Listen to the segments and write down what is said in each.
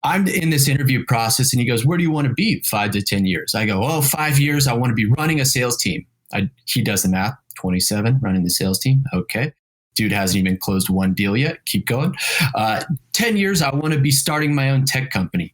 I'm in this interview process and he goes, where do you want to be 5 to 10 years? I go, 5 years. I want to be running a sales team. He does the math, 27 running the sales team. Okay. Dude hasn't even closed one deal yet. Keep going. 10 years, I want to be starting my own tech company.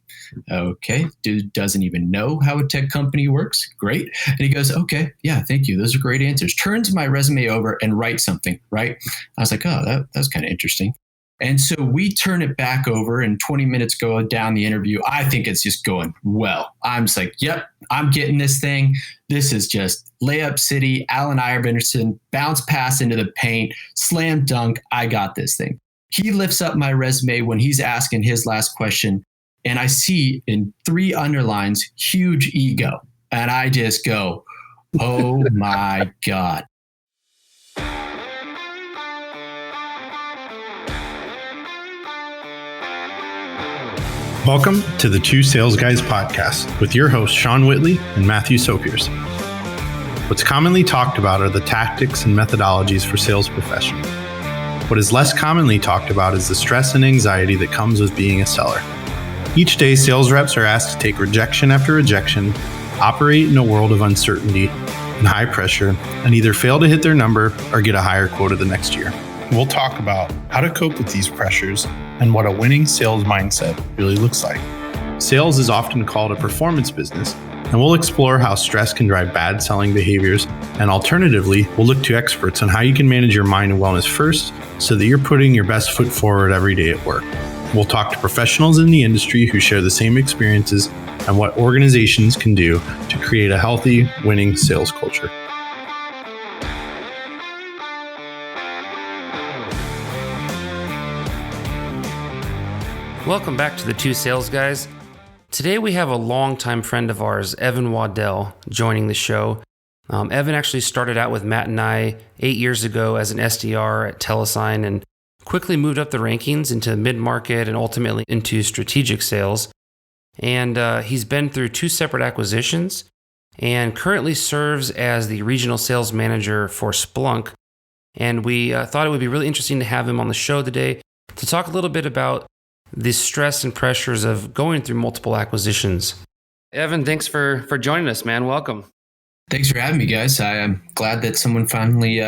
Okay. Dude doesn't even know how a tech company works. Great. And he goes, okay, yeah, thank you. Those are great answers. Turns my resume over and writes something, right? I was like, that's kind of interesting. And so we turn it back over and 20 minutes go down the interview. I think it's just going well. I'm just like, yep, I'm getting this thing. This is just layup city, Allen Iverson, bounce pass into the paint, slam dunk. I got this thing. He lifts up my resume when he's asking his last question. And I see in 3 underlines, huge ego. And I just go, oh my God. Welcome to the Two Sales Guys podcast with your hosts, Sean Whitley and Matthew Sopiers. What's commonly talked about are the tactics and methodologies for sales professionals. What is less commonly talked about is the stress and anxiety that comes with being a seller. Each day, sales reps are asked to take rejection after rejection, operate in a world of uncertainty and high pressure, and either fail to hit their number or get a higher quota the next year. We'll talk about how to cope with these pressures and what a winning sales mindset really looks like. Sales is often called a performance business, and we'll explore how stress can drive bad selling behaviors, and alternatively, we'll look to experts on how you can manage your mind and wellness first so that you're putting your best foot forward every day at work. We'll talk to professionals in the industry who share the same experiences and what organizations can do to create a healthy, winning sales culture. Welcome back to the Two Sales Guys. Today we have a longtime friend of ours, Evan Waddell, joining the show. Evan actually started out with Matt and I 8 years ago as an SDR at Telesign and quickly moved up the rankings into mid-market and ultimately into strategic sales. And he's been through 2 separate acquisitions and currently serves as the regional sales manager for Splunk. And we thought it would be really interesting to have him on the show today to talk a little bit about the stress and pressures of going through multiple acquisitions. Evan, thanks for joining us, man. Welcome. Thanks for having me, guys. I am glad that someone finally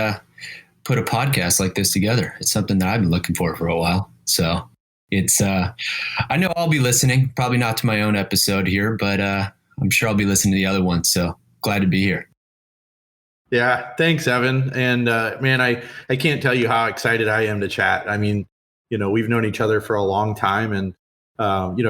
put a podcast like this together. It's something that I've been looking for a while. So it's, I know I'll be listening, probably not to my own episode here, but I'm sure I'll be listening to the other one. So glad to be here. Yeah, thanks, Evan. And man, I can't tell you how excited I am to chat. I mean, we've known each other for a long time, and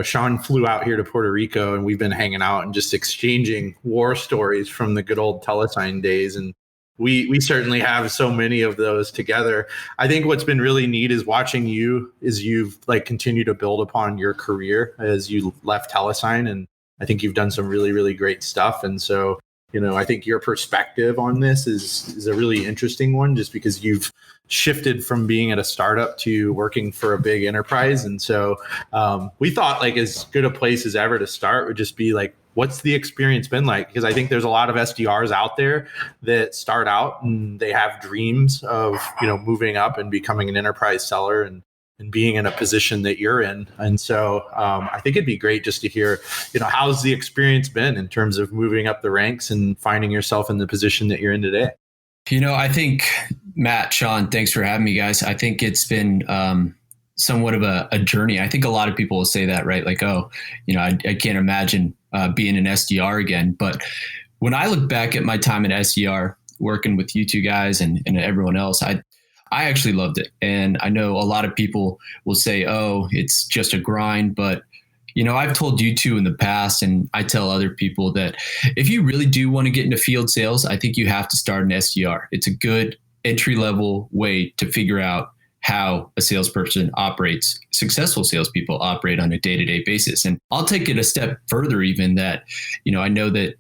Sean flew out here to Puerto Rico, and we've been hanging out and just exchanging war stories from the good old Telesign days. And we certainly have so many of those together. I think what's been really neat is watching you as you've continued to build upon your career as you left Telesign, and I think you've done some really, really great stuff. And so, I think your perspective on this is a really interesting one, just because you've shifted from being at a startup to working for a big enterprise. And so we thought as good a place as ever to start would just be what's the experience been like? Because I think there's a lot of SDRs out there that start out and they have dreams of, moving up and becoming an enterprise seller and being in a position that you're in. And so I think it'd be great just to hear, how's the experience been in terms of moving up the ranks and finding yourself in the position that you're in today? I think, Matt, Sean, thanks for having me, guys. I think it's been somewhat of a journey. I think a lot of people will say that, right? I can't imagine being an SDR again. But when I look back at my time at SDR, working with you two guys and everyone else, I actually loved it. And I know a lot of people will say, oh, it's just a grind. But I've told you two in the past, and I tell other people that if you really do want to get into field sales, I think you have to start an SDR. It's a good entry-level way to figure out how a salesperson operates, successful salespeople operate on a day-to-day basis. And I'll take it a step further even that, I know that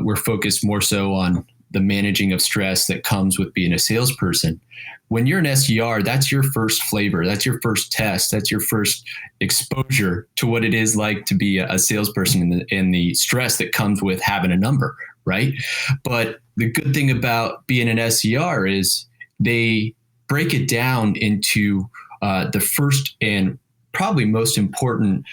we're focused more so on the managing of stress that comes with being a salesperson. When you're an SDR, that's your first flavor. That's your first test. That's your first exposure to what it is like to be a salesperson and the stress that comes with having a number, right? But the good thing about being an SDR is they break it down into the first and probably most important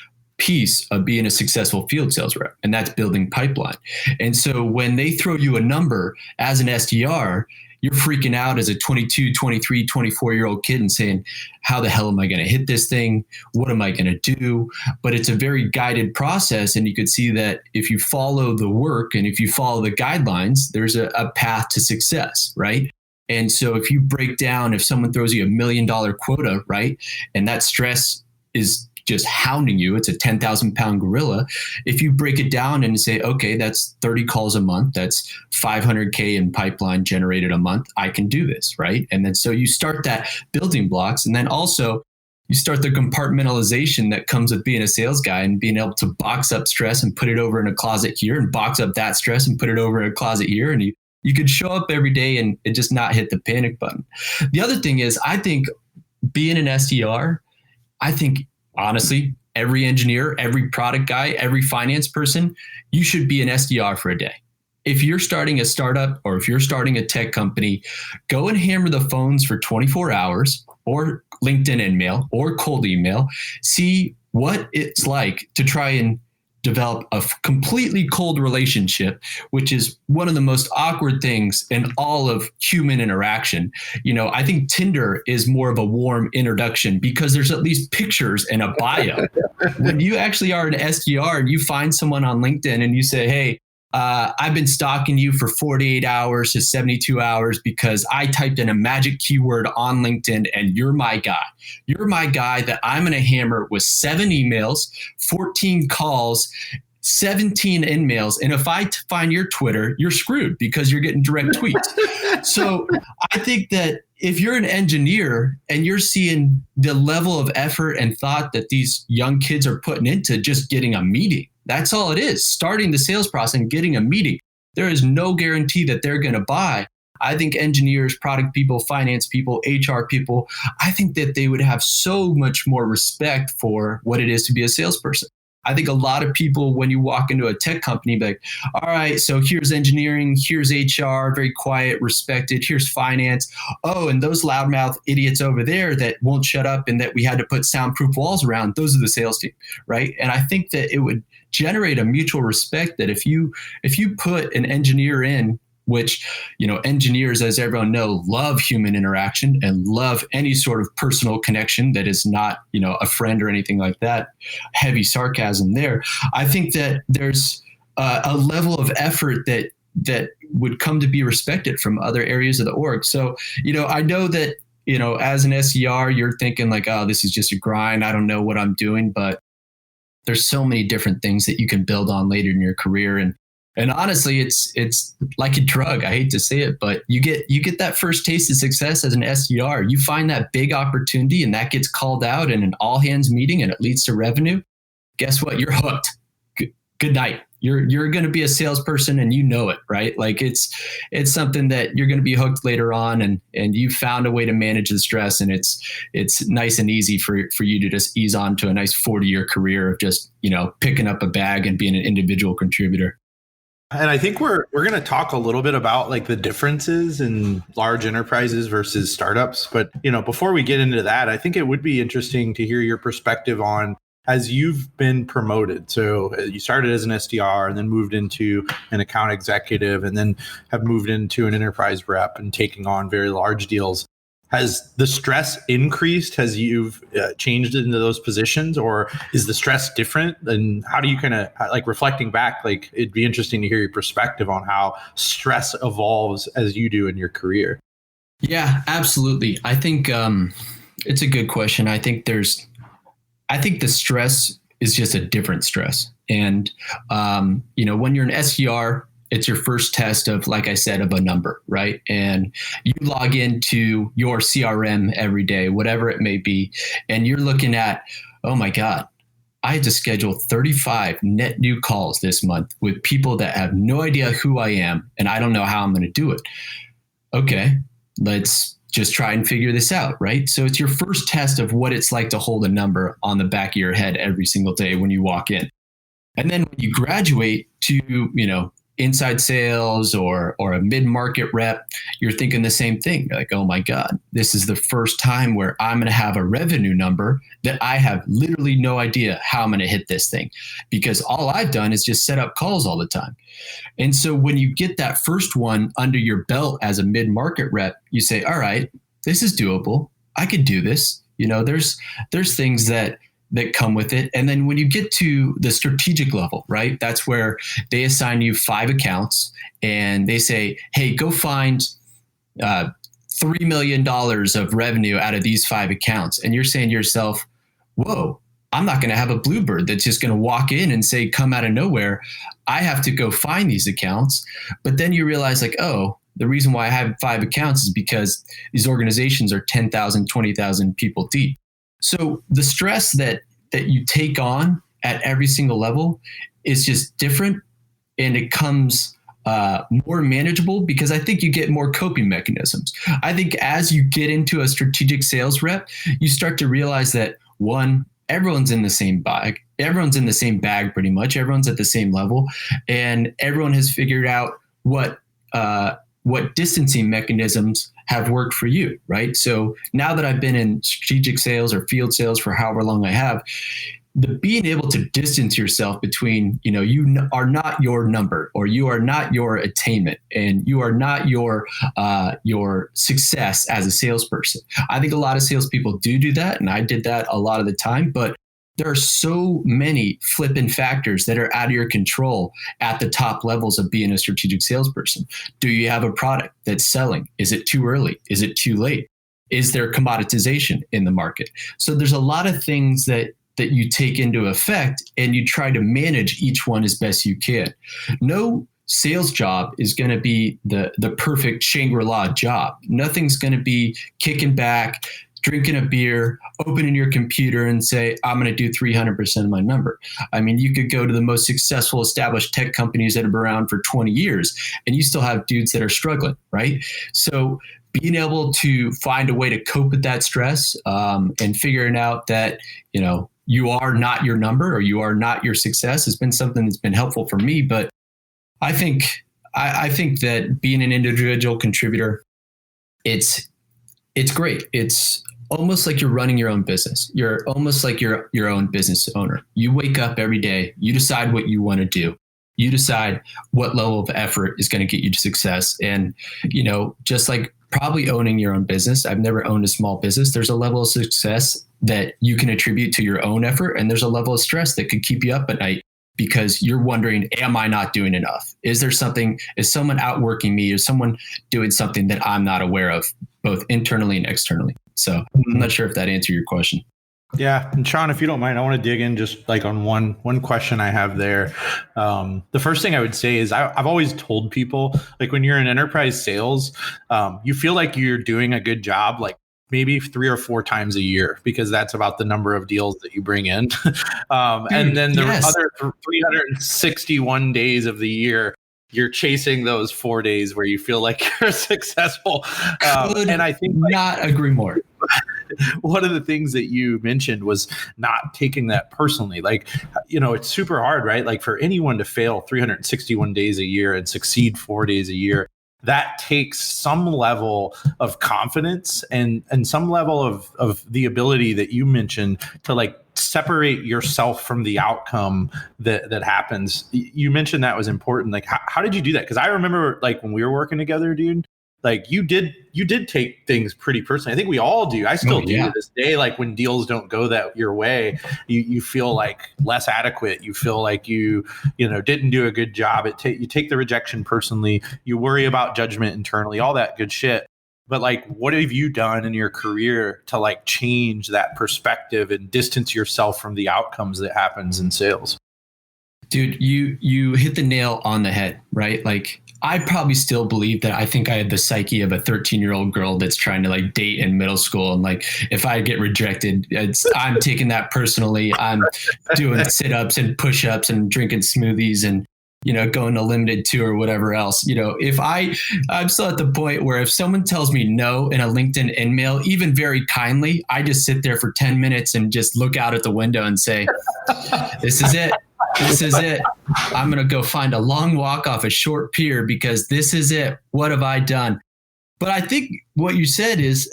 piece of being a successful field sales rep, and that's building pipeline. And so when they throw you a number as an SDR, you're freaking out as a 22, 23, 24-year-old kid and saying, how the hell am I going to hit this thing? What am I going to do? But it's a very guided process. And you could see that if you follow the work and if you follow the guidelines, there's a path to success, right? And so if you break down, if someone throws you $1 million quota, right, and that stress is just hounding you, it's a 10,000 pound gorilla. If you break it down and say, okay, that's 30 calls a month, that's 500K in pipeline generated a month, I can do this, right? And then so you start that building blocks, and then also you start the compartmentalization that comes with being a sales guy and being able to box up stress and put it over in a closet here, and box up that stress and put it over in a closet here. And you could show up every day and it just not hit the panic button. The other thing is, I think being an SDR, I think honestly, every engineer, every product guy, every finance person, you should be an SDR for a day. If you're starting a startup or if you're starting a tech company, go and hammer the phones for 24 hours or LinkedIn InMail or cold email. See what it's like to try and develop a completely cold relationship, which is one of the most awkward things in all of human interaction. You know, I think Tinder is more of a warm introduction because there's at least pictures and a bio. When you actually are an SDR and you find someone on LinkedIn and you say, hey, I've been stalking you for 48 hours to 72 hours because I typed in a magic keyword on LinkedIn and you're my guy. You're my guy that I'm going to hammer with 7 emails, 14 calls, 17 InMails. And if I find your Twitter, you're screwed because you're getting direct tweets. So I think that if you're an engineer and you're seeing the level of effort and thought that these young kids are putting into just getting a meeting, that's all it is. Starting the sales process and getting a meeting. There is no guarantee that they're going to buy. I think engineers, product people, finance people, HR people, I think that they would have so much more respect for what it is to be a salesperson. I think a lot of people, when you walk into a tech company, be like, all right, so here's engineering, here's HR, very quiet, respected, here's finance. Oh, and those loudmouth idiots over there that won't shut up and that we had to put soundproof walls around, those are the sales team, right? And I think that it would generate a mutual respect that if you put an engineer in, which, you know, engineers, as everyone knows, love human interaction and love any sort of personal connection that is not, you know, a friend or anything like that. Heavy sarcasm there. I think that there's a level of effort that would come to be respected from other areas of the org. So, you know, I know that, you know, as an SDR, you're thinking like, oh, this is just a grind. I don't know what I'm doing, but there's so many different things that you can build on later in your career. And honestly, it's like a drug. I hate to say it, but you get that first taste of success as an SDR. You find that big opportunity and that gets called out in an all hands meeting and it leads to revenue. Guess what? You're hooked. Good night. You're going to be a salesperson and you know it, right? Like it's something that you're going to be hooked later on, and you found a way to manage the stress, and it's nice and easy for you to just ease on to a nice 40-year career of just, you know, picking up a bag and being an individual contributor. And I think we're going to talk a little bit about like the differences in large enterprises versus startups. But, you know, before we get into that, I think it would be interesting to hear your perspective on, as you've been promoted. So you started as an SDR and then moved into an account executive and then have moved into an enterprise rep and taking on very large deals. Has the stress increased? Has you've changed into those positions, or is the stress different? And how do you kind of, like, reflecting back, like, it'd be interesting to hear your perspective on how stress evolves as you do in your career. Yeah, absolutely. I think it's a good question. I think the stress is just a different stress. And, you know, when you're an SDR, it's your first test of, like I said, of a number, right? And you log into your CRM every day, whatever it may be, and you're looking at, oh my God, I had to schedule 35 net new calls this month with people that have no idea who I am, and I don't know how I'm going to do it. Okay, let's just try and figure this out, right? So it's your first test of what it's like to hold a number on the back of your head every single day when you walk in. And then when you graduate to, you know, inside sales or a mid-market rep, you're thinking the same thing. You're like, oh my God, this is the first time where I'm going to have a revenue number that I have literally no idea how I'm going to hit this thing, because all I've done is just set up calls all the time. And so when you get that first one under your belt as a mid-market rep, you say, all right, this is doable. I could do this. There's things that come with it. And then when you get to the strategic level, right, that's where they assign you 5 accounts and they say, hey, go find $3 million of revenue out of these 5 accounts. And you're saying to yourself, whoa, I'm not going to have a bluebird that's just going to walk in and say, come out of nowhere. I have to go find these accounts. But then you realize like, oh, the reason why I have 5 accounts is because these organizations are 10,000, 20,000 people deep. So the stress that you take on at every single level is just different, and it comes more manageable because I think you get more coping mechanisms. I think as you get into a strategic sales rep, you start to realize that, one, everyone's in the same bag. Everyone's in the same bag pretty much. Everyone's at the same level, and everyone has figured out what distancing mechanisms have worked for you, right? So now that I've been in strategic sales or field sales for however long I have, being able to distance yourself between, you are not your number, or you are not your attainment, and you are not your success as a salesperson. I think a lot of salespeople do that, and I did that a lot of the time, but there are so many flipping factors that are out of your control at the top levels of being a strategic salesperson. Do you have a product that's selling? Is it too early? Is it too late? Is there commoditization in the market? So there's a lot of things that you take into effect, and you try to manage each one as best you can. No sales job is going to be the perfect Shangri-La job. Nothing's going to be kicking back, drinking a beer, opening your computer and say, I'm going to do 300% of my number. I mean, you could go to the most successful established tech companies that have been around for 20 years, and you still have dudes that are struggling, right? So being able to find a way to cope with that stress and figuring out that, you are not your number or you are not your success has been something that's been helpful for me. But I think that being an individual contributor, it's great. It's almost like you're running your own business. You're almost like your own business owner. You wake up every day, you decide what you want to do. You decide what level of effort is going to get you to success. And, just like probably owning your own business, I've never owned a small business. There's a level of success that you can attribute to your own effort. And there's a level of stress that could keep you up at night because you're wondering, am I not doing enough? Is someone outworking me? Is someone doing something that I'm not aware of, both internally and externally? So I'm not sure if that answered your question. Yeah. And Sean, if you don't mind, I want to dig in just like on one question I have there. The first thing I would say is I've always told people, like, when you're in enterprise sales, you feel like you're doing a good job, like maybe 3 or 4 times a year, because that's about the number of deals that you bring in. And then the other 361 days of the year, you're chasing those 4 days where you feel like you're successful. And I think not agree more. One of the things that you mentioned was not taking that personally. Like, it's super hard, right? Like for anyone to fail 361 days a year and succeed 4 days a year, that takes some level of confidence and some level of the ability that you mentioned to like separate yourself from the outcome that happens. You mentioned that was important. Like, how did you do that? Because I remember like when we were working together, dude, like you did take things pretty personally. I think we all do. I still do to this day. Like when deals don't go that your way, you feel like less adequate. You feel like you didn't do a good job. You take the rejection personally. You worry about judgment internally, all that good shit. But like, what have you done in your career to like change that perspective and distance yourself from the outcomes that happens in sales? Dude, you hit the nail on the head, right? Like, I probably still believe that I think I had the psyche of a 13-year-old girl that's trying to like date in middle school. And like, if I get rejected, I'm taking that personally. I'm doing sit-ups and push-ups and drinking smoothies and, going to limited 2 or whatever else. If I'm still at the point where if someone tells me no in a LinkedIn in-mail, even very kindly, I just sit there for 10 minutes and just look out at the window and say, this is it. This is it. I'm going to go find a long walk off a short pier because this is it. What have I done? But I think what you said is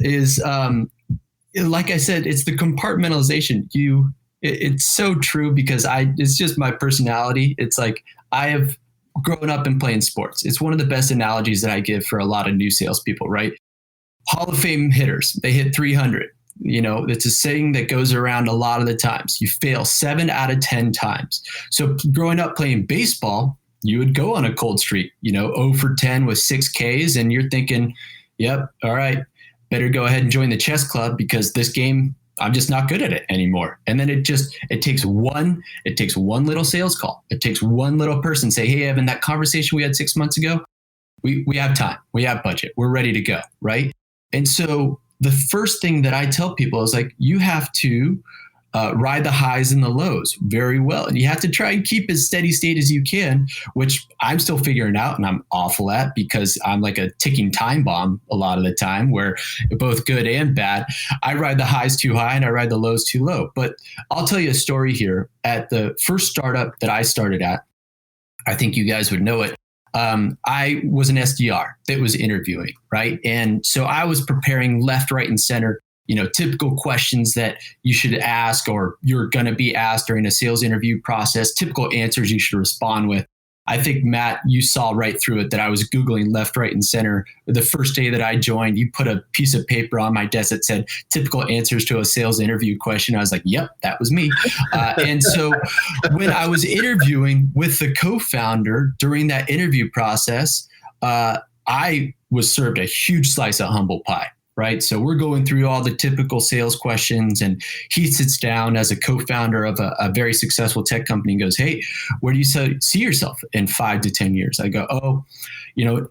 like I said, it's the compartmentalization. It's so true because it's just my personality. It's like I have grown up and playing sports. It's one of the best analogies that I give for a lot of new salespeople, right? Hall of Fame hitters, they hit 300. It's a saying that goes around a lot of the times. You fail 7 out of 10 times. So growing up playing baseball, you would go on a cold streak, 0 for 10 with 6 Ks, and you're thinking, yep, all right, better go ahead and join the chess club because this game, I'm just not good at it anymore. And then it takes one little sales call. It takes one little person say, hey, Evan, that conversation we had 6 months ago, we have time, we have budget, we're ready to go, right? And so the first thing that I tell people is like, you have to ride the highs and the lows very well. And you have to try and keep as steady state as you can, which I'm still figuring out and I'm awful at because I'm like a ticking time bomb a lot of the time where both good and bad. I ride the highs too high and I ride the lows too low. But I'll tell you a story here. At the first startup that I started at, I think you guys would know it. I was an SDR that was interviewing, right? And so I was preparing left, right, and center, typical questions that you should ask or you're going to be asked during a sales interview process, typical answers you should respond with. I think, Matt, you saw right through it that I was Googling left, right, and center. The first day that I joined, you put a piece of paper on my desk that said typical answers to a sales interview question. I was like, yep, that was me. And so when I was interviewing with the co-founder during that interview process, I was served a huge slice of humble pie. Right. So we're going through all the typical sales questions and he sits down as a co-founder of a very successful tech company and goes, hey, where do you see yourself in 5 to 10 years? I go,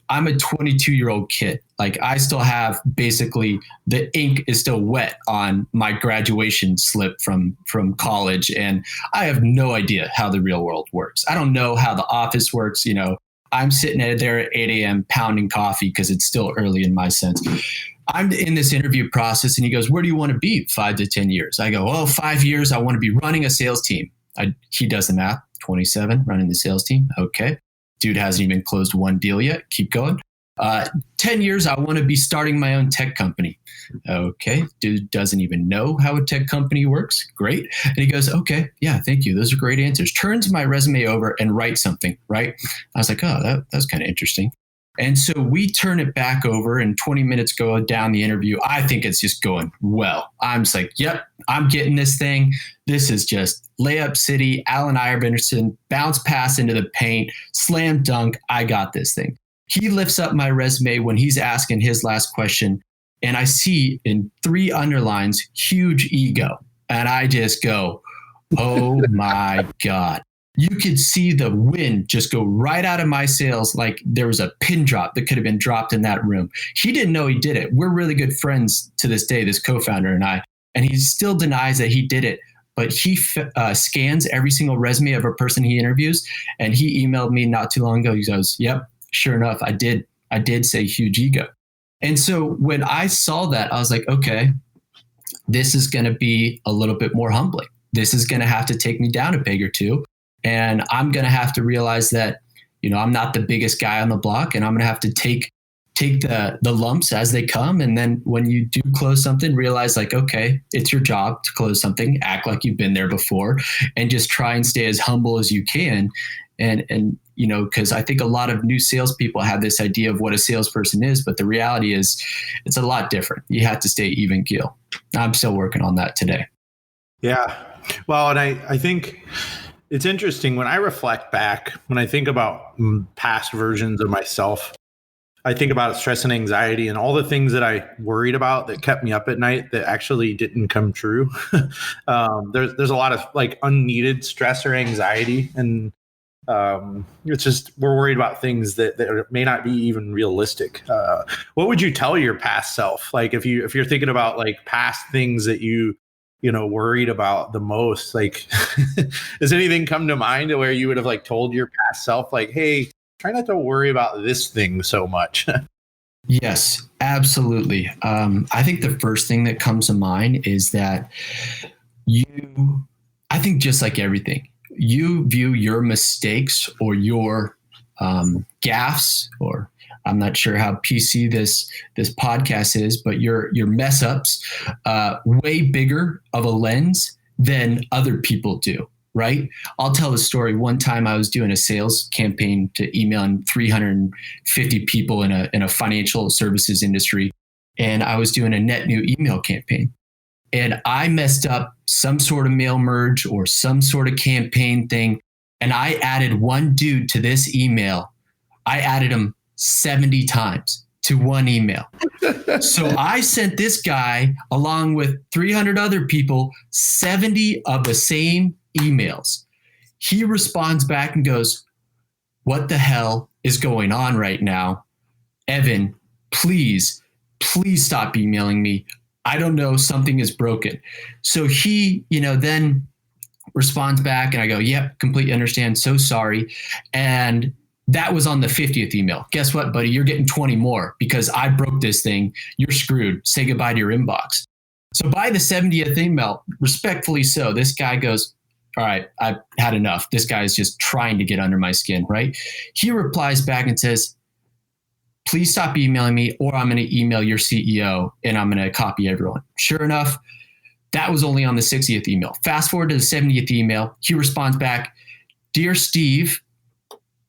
I'm a 22-year-old kid. Like I still have basically the ink is still wet on my graduation slip from college. And I have no idea how the real world works. I don't know how the office works. I'm sitting there at 8 a.m. pounding coffee because it's still early in my sense. I'm in this interview process and he goes, where do you want to be 5 to 10 years? I go, 5 years. I want to be running a sales team. He does the math, 27, running the sales team. Okay. Dude hasn't even closed one deal yet. Keep going. 10 years. I want to be starting my own tech company. Okay. Dude doesn't even know how a tech company works. Great. And he goes, okay. Yeah, thank you. Those are great answers. Turns my resume over and writes something, right? I was like, that's kind of interesting. And so we turn it back over and 20 minutes go down the interview. I think it's just going well. I'm just like, yep, I'm getting this thing. This is just layup city, Allen Iverson, bounce pass into the paint, slam dunk. I got this thing. He lifts up my resume when he's asking his last question. And I see in 3 underlines, huge ego. And I just go, oh my God. You could see the wind just go right out of my sails like there was a pin drop that could have been dropped in that room. He didn't know he did it. We're really good friends to this day, this co-founder and I, and he still denies that he did it. But he scans every single resume of a person he interviews, and he emailed me not too long ago. He goes, yep, sure enough, I did say huge ego. And so when I saw that, I was like, okay, this is going to be a little bit more humbling. This is going to have to take me down a peg or two. And I'm going to have to realize that, I'm not the biggest guy on the block and I'm going to have to take the lumps as they come. And then when you do close something, realize like, okay, it's your job to close something, act like you've been there before and just try and stay as humble as you can. And because I think a lot of new salespeople have this idea of what a salesperson is, but the reality is it's a lot different. You have to stay even keel. I'm still working on that today. Yeah. Well, and I think it's interesting when I reflect back, when I think about past versions of myself, I think about stress and anxiety and all the things that I worried about that kept me up at night that actually didn't come true. There's a lot of like unneeded stress or anxiety. And it's just, we're worried about things that may not be even realistic. What would you tell your past self? Like if you're thinking about like past things that you worried about the most, like, does anything come to mind where you would have like told your past self, like, hey, try not to worry about this thing so much? Yes, absolutely. I think the first thing that comes to mind is that I think just like everything, you view your mistakes or your gaffes, or I'm not sure how PC this podcast is, but your mess ups, way bigger of a lens than other people do. Right. I'll tell a story. One time I was doing a sales campaign to emailing 350 people in a financial services industry. And I was doing a net new email campaign. And I messed up some sort of mail merge or some sort of campaign thing. And I added one dude to this email. I added him 70 times to one email. So I sent this guy along with 300 other people, 70 of the same emails. He responds back and goes, "What the hell is going on right now? Evan, please stop emailing me. I don't know, something is broken." So he, then responds back and I go, "Yep, completely understand. So sorry." And that was on the 50th email. Guess what, buddy? You're getting 20 more because I broke this thing. You're screwed. Say goodbye to your inbox. So by the 70th email, respectfully so, this guy goes, "All right, I've had enough. This guy is just trying to get under my skin," right? He replies back and says, "Please stop emailing me or I'm going to email your CEO and I'm going to copy everyone." Sure enough, that was only on the 60th email. Fast forward to the 70th email. He responds back, "Dear Steve,"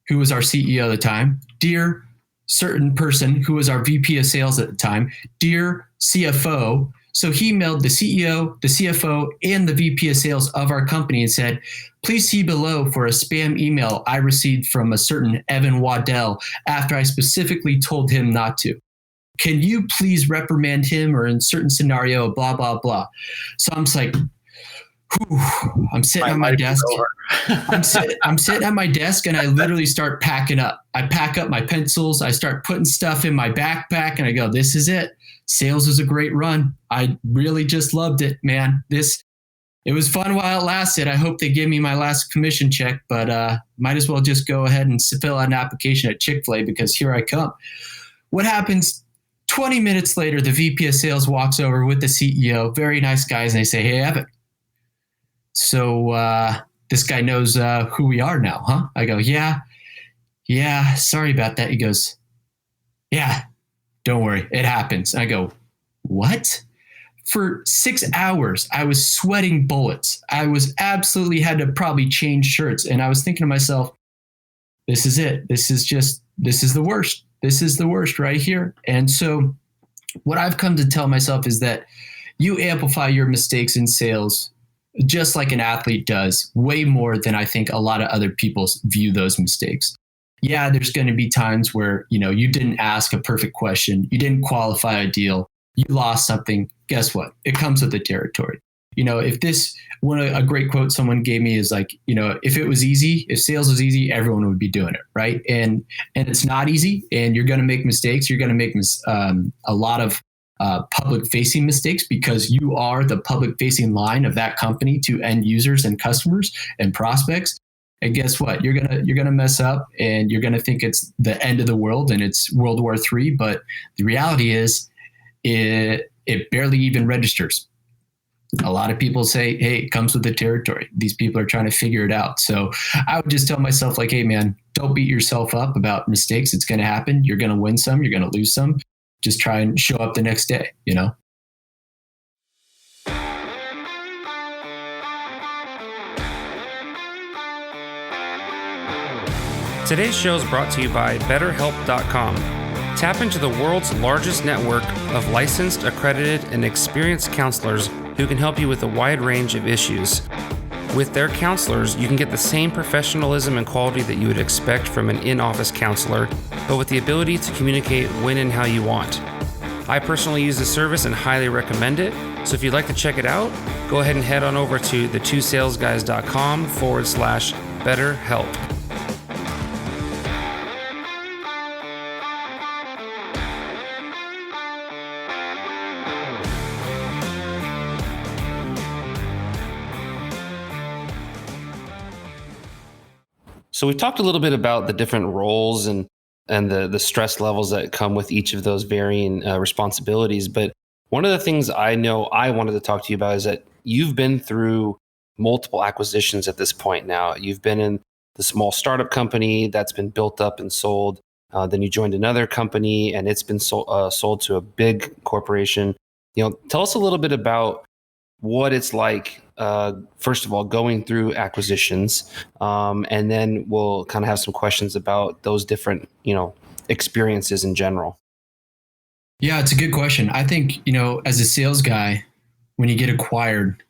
who was our CEO at the time, "Dear certain person who was our VP of sales at the time, dear CFO." So he emailed the CEO, the CFO, and the VP of sales of our company and said, "Please see below for a spam email I received from a certain Evan Waddell after I specifically told him not to. Can you please reprimand him or in certain scenario, blah, blah, blah." So I'm just like, I'm sitting on my desk. I'm sitting at my desk and I literally start packing up. I pack up my pencils. I start putting stuff in my backpack and I go, "This is it. Sales was a great run. I really just loved it, man. It was fun while it lasted. I hope they give me my last commission check, but might as well just go ahead and fill out an application at Chick-fil-A because here I come." What happens? 20 minutes later, the VP of sales walks over with the CEO, very nice guys, and they say, "Hey, Evan, so this guy knows who we are now, huh?" I go, yeah, sorry about that." He goes, "Yeah, don't worry, it happens." I go, "What?" For 6 hours, I was sweating bullets. I was absolutely had to probably change shirts. And I was thinking to myself, this is it. This is the worst. This is the worst right here. And so what I've come to tell myself is that you amplify your mistakes in sales just like an athlete does, way more than I think a lot of other people view those mistakes. Yeah, there's going to be times where, you didn't ask a perfect question. You didn't qualify a deal. You lost something. Guess what? It comes with the territory. A great quote someone gave me is like, if it was easy, if sales was easy, everyone would be doing it. Right. And it's not easy and you're going to make mistakes. You're going to make a lot of public facing mistakes because you are the public facing line of that company to end users and customers and prospects. And guess what? You're gonna mess up and you're gonna think it's the end of the world and it's World War III. But the reality is it barely even registers. A lot of people say, "Hey, it comes with the territory." These people are trying to figure it out. So I would just tell myself like, "Hey man, don't beat yourself up about mistakes. It's going to happen. You're going to win some, you're going to lose some. Just try and show up the next day, Today's show is brought to you by BetterHelp.com. Tap into the world's largest network of licensed, accredited, and experienced counselors who can help you with a wide range of issues. With their counselors, you can get the same professionalism and quality that you would expect from an in-office counselor, but with the ability to communicate when and how you want. I personally use the service and highly recommend it, so if you'd like to check it out, go ahead and head on over to the2salesguys.com/BetterHelp. So we talked a little bit about the different roles and the stress levels that come with each of those varying responsibilities. But one of the things I know I wanted to talk to you about is that you've been through multiple acquisitions at this point now. You've been in the small startup company that's been built up and sold. Then you joined another company and it's been sold to a big corporation. Tell us a little bit about what it's like, first of all, going through acquisitions. And then we'll kind of have some questions about those different, experiences in general. Yeah, it's a good question. I think, as a sales guy, when you get acquired,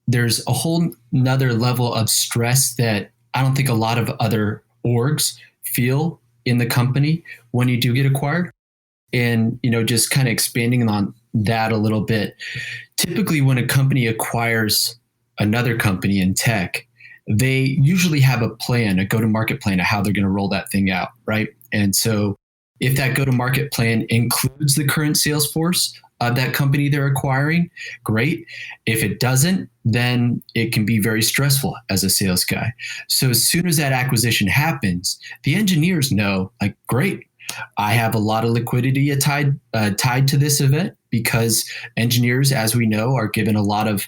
there's a whole nother level of stress that I don't think a lot of other orgs feel in the company when you do get acquired. And, just kind of expanding on that a little bit. Typically, when a company acquires another company in tech, they usually have a plan, a go-to-market plan of how they're going to roll that thing out, right? And so if that go-to-market plan includes the current sales force of that company they're acquiring, great. If it doesn't, then it can be very stressful as a sales guy. So as soon as that acquisition happens, the engineers know, like, great, I have a lot of liquidity tied to this event, because engineers, as we know, are given a lot of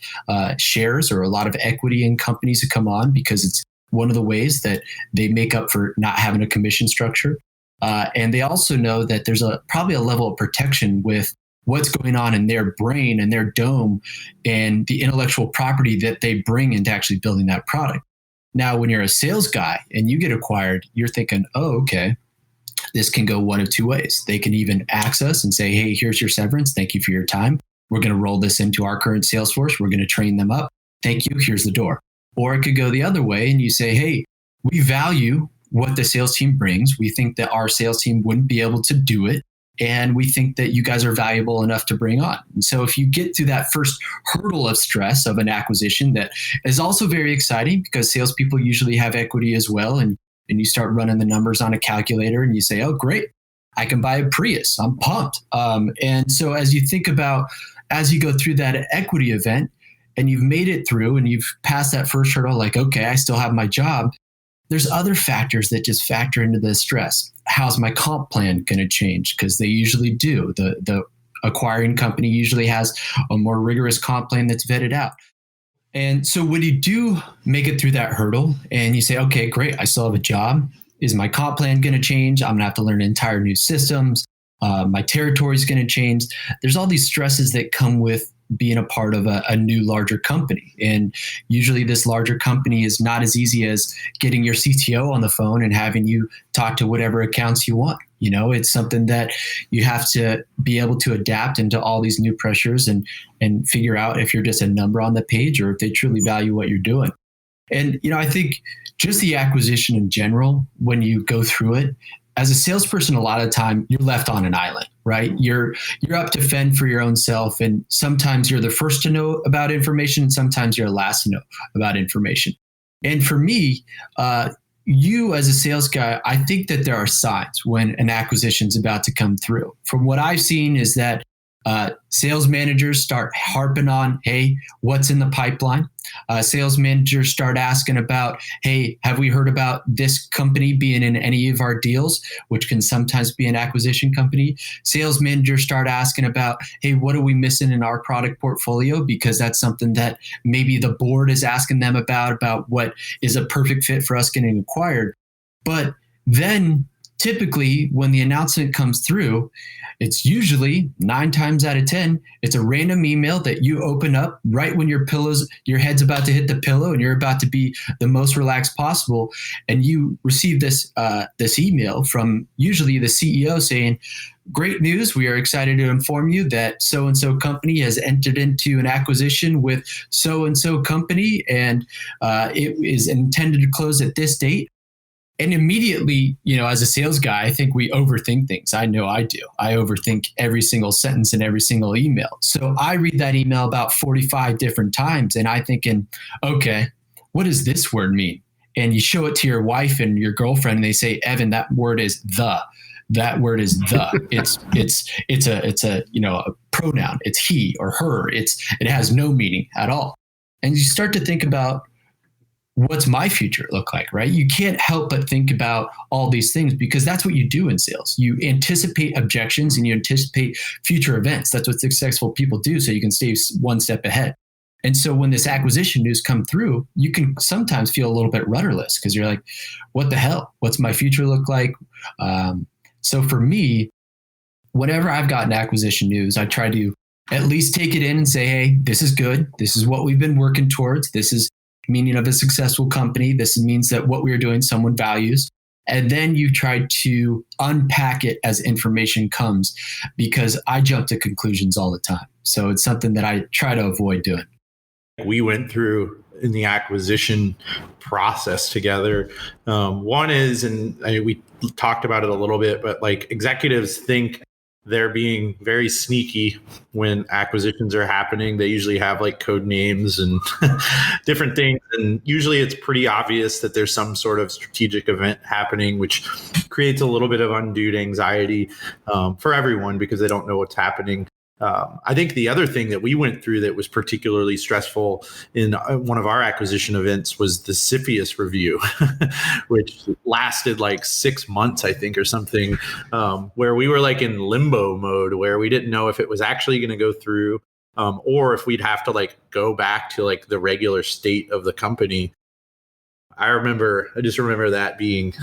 shares or a lot of equity in companies that come on, because it's one of the ways that they make up for not having a commission structure. And they also know that there's probably a level of protection with what's going on in their brain and their dome and the intellectual property that they bring into actually building that product. Now, when you're a sales guy and you get acquired, you're thinking, oh, okay, this can go one of two ways. They can even axe us and say, hey, here's your severance. Thank you for your time. We're going to roll this into our current sales force. We're going to train them up. Thank you. Here's the door. Or it could go the other way and you say, hey, we value what the sales team brings. We think that our sales team wouldn't be able to do it. And we think that you guys are valuable enough to bring on. And so if you get through that first hurdle of stress of an acquisition, that is also very exciting, because salespeople usually have equity as well. And you start running the numbers on a calculator and you say, oh, great, I can buy a Prius. I'm pumped. And so as you think about, as you go through that equity event and you've made it through and you've passed that first hurdle, like, okay, I still have my job. There's other factors that just factor into the stress. How's my comp plan going to change? Because they usually do. The acquiring company usually has a more rigorous comp plan that's vetted out. And so when you do make it through that hurdle and you say, okay, great, I still have a job. Is my comp plan going to change? I'm going to have to learn entire new systems. My territory is going to change. There's all these stresses that come with being a part of a new, larger company. And usually this larger company is not as easy as getting your CTO on the phone and having you talk to whatever accounts you want. It's something that you have to be able to adapt into all these new pressures and figure out if you're just a number on the page or if they truly value what you're doing. And, I think just the acquisition in general, when you go through it, as a salesperson, a lot of time you're left on an island, right? You're up to fend for your own self. And sometimes you're the first to know about information, and sometimes you're last to know about information. And for me, you as a sales guy, I think that there are signs when an acquisition is about to come through. From what I've seen is that sales managers start harping on, hey, what's in the pipeline? Sales managers start asking about, hey, have we heard about this company being in any of our deals, which can sometimes be an acquisition company. Sales managers start asking about, hey, what are we missing in our product portfolio? Because that's something that maybe the board is asking them about what is a perfect fit for us getting acquired. But then typically when the announcement comes through, it's usually 9 times out of 10, it's a random email that you open up right when your head's about to hit the pillow and you're about to be the most relaxed possible. And you receive this email from usually the CEO saying, great news. We are excited to inform you that so-and-so company has entered into an acquisition with so-and-so company, and it is intended to close at this date. And immediately, as a sales guy, I think we overthink things. I know I do. I overthink every single sentence in every single email. So I read that email about 45 different times and I thinking, okay, what does this word mean? And you show it to your wife and your girlfriend and they say, Evan, that word is the. That word is the. It's a pronoun. It's he or her. It has no meaning at all. And you start to think about, what's my future look like, right? You can't help but think about all these things because that's what you do in sales. You anticipate objections and you anticipate future events. That's what successful people do, so you can stay one step ahead. And so when this acquisition news come through, you can sometimes feel a little bit rudderless because you're like, what the hell? What's my future look like? So for me, whenever I've gotten acquisition news, I try to at least take it in and say, hey, this is good. This is what we've been working towards. This is meaning of a successful company. This means that what we are doing, someone values. And then you try to unpack it as information comes, because I jump to conclusions all the time. So it's something that I try to avoid doing. We went through in the acquisition process together. One is, and we talked about it a little bit, but like executives think they're being very sneaky when acquisitions are happening. They usually have like code names and different things. And usually it's pretty obvious that there's some sort of strategic event happening, which creates a little bit of undue anxiety for everyone because they don't know what's happening. I think the other thing that we went through that was particularly stressful in one of our acquisition events was the CFIUS review, which lasted like 6 months, I think, or something, where we were like in limbo mode, where we didn't know if it was actually going to go through or if we'd have to like go back to like the regular state of the company. I just remember that being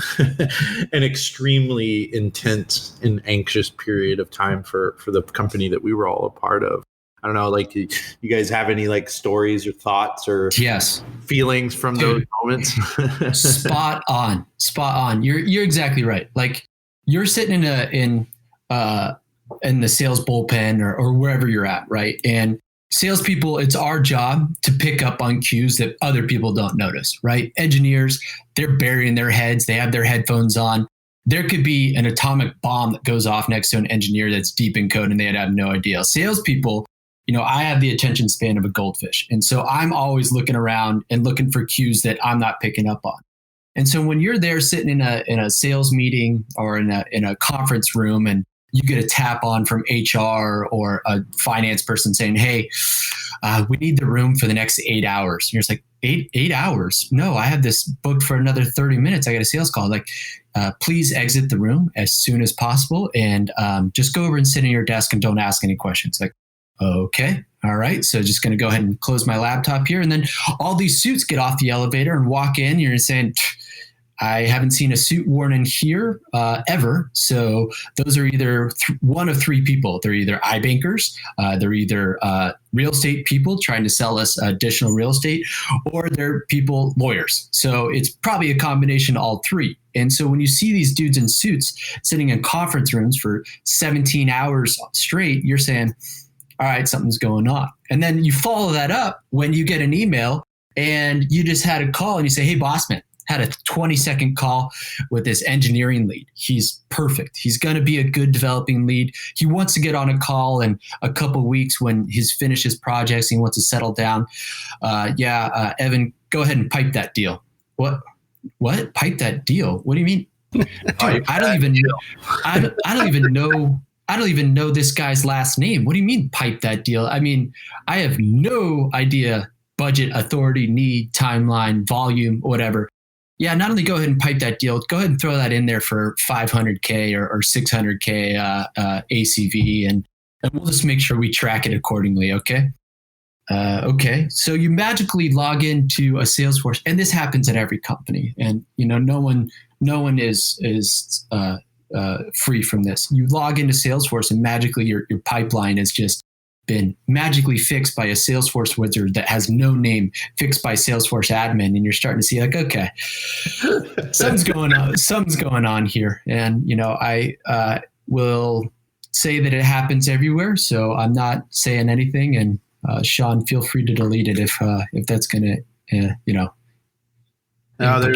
an extremely intense and anxious period of time for the company that we were all a part of. I don't know, like, you guys have any like stories or thoughts or feelings from those moments? Spot on. You're exactly right. Like, you're sitting in the sales bullpen or wherever you're at, right? And salespeople, it's our job to pick up on cues that other people don't notice, right? Engineers, they're burying their heads. They have their headphones on. There could be an atomic bomb that goes off next to an engineer that's deep in code and they'd have no idea. Salespeople, I have the attention span of a goldfish. And so I'm always looking around and looking for cues that I'm not picking up on. And so when you're there sitting in a sales meeting or in a conference room and you get a tap on from HR or a finance person saying, hey, we need the room for the next 8 hours. And you're just like, eight hours? No, I have this booked for another 30 minutes. I got a sales call. Like, please exit the room as soon as possible and just go over and sit in your desk and don't ask any questions. Like, okay, all right. So just going to go ahead and close my laptop here. And then all these suits get off the elevator and walk in. You're saying, I haven't seen a suit worn in here ever. So those are either one of three people. They're either iBankers, they're either real estate people trying to sell us additional real estate, or they're lawyers. So it's probably a combination of all three. And so when you see these dudes in suits sitting in conference rooms for 17 hours straight, you're saying, all right, something's going on. And then you follow that up when you get an email and you just had a call and you say, hey, boss man, had a 20-second call with this engineering lead. He's perfect. He's going to be a good developing lead. He wants to get on a call in a couple of weeks when he's finished his projects and he wants to settle down. Evan, go ahead and pipe that deal. What? Pipe that deal? What do you mean? Dude, I don't even know this guy's last name. What do you mean pipe that deal? I mean, I have no idea budget, authority, need, timeline, volume, whatever. Yeah, not only go ahead and pipe that deal, go ahead and throw that in there for $500K or $600K ACV, and we'll just make sure we track it accordingly, okay? Okay, so you magically log into a Salesforce, and this happens at every company, and no one is free from this. You log into Salesforce, and magically your pipeline has just been magically fixed by a Salesforce wizard that has no name, fixed by Salesforce admin, and you're starting to see like, okay, something's going on here. And I will say that it happens everywhere, so I'm not saying anything. And Sean, feel free to delete it if that's gonna No,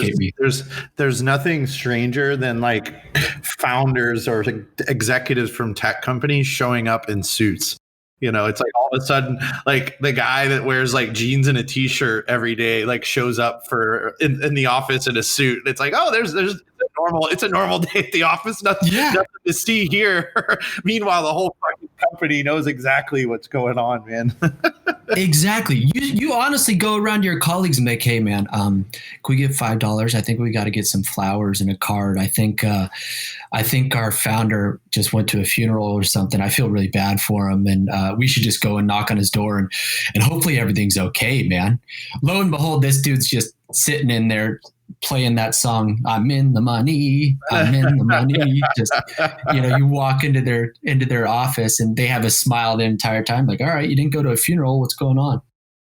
there's nothing stranger than like founders or executives from tech companies showing up in suits. It's like all of a sudden, like the guy that wears like jeans and a t-shirt every day, like shows up in the office in a suit. It's like, oh, it's a normal day at the office. Nothing to see here. Meanwhile, the whole fucking company knows exactly what's going on, man. Exactly. You honestly go around to your colleagues and be like, hey man, can we get $5? I think we got to get some flowers and a card. I think our founder just went to a funeral or something. I feel really bad for him, and we should just go and knock on his door and hopefully everything's okay, man. Lo and behold, this dude's just sitting in there playing that song, I'm in the money, I'm in the money. Just, you walk into their office and they have a smile the entire time. Like, all right, you didn't go to a funeral. What's going on?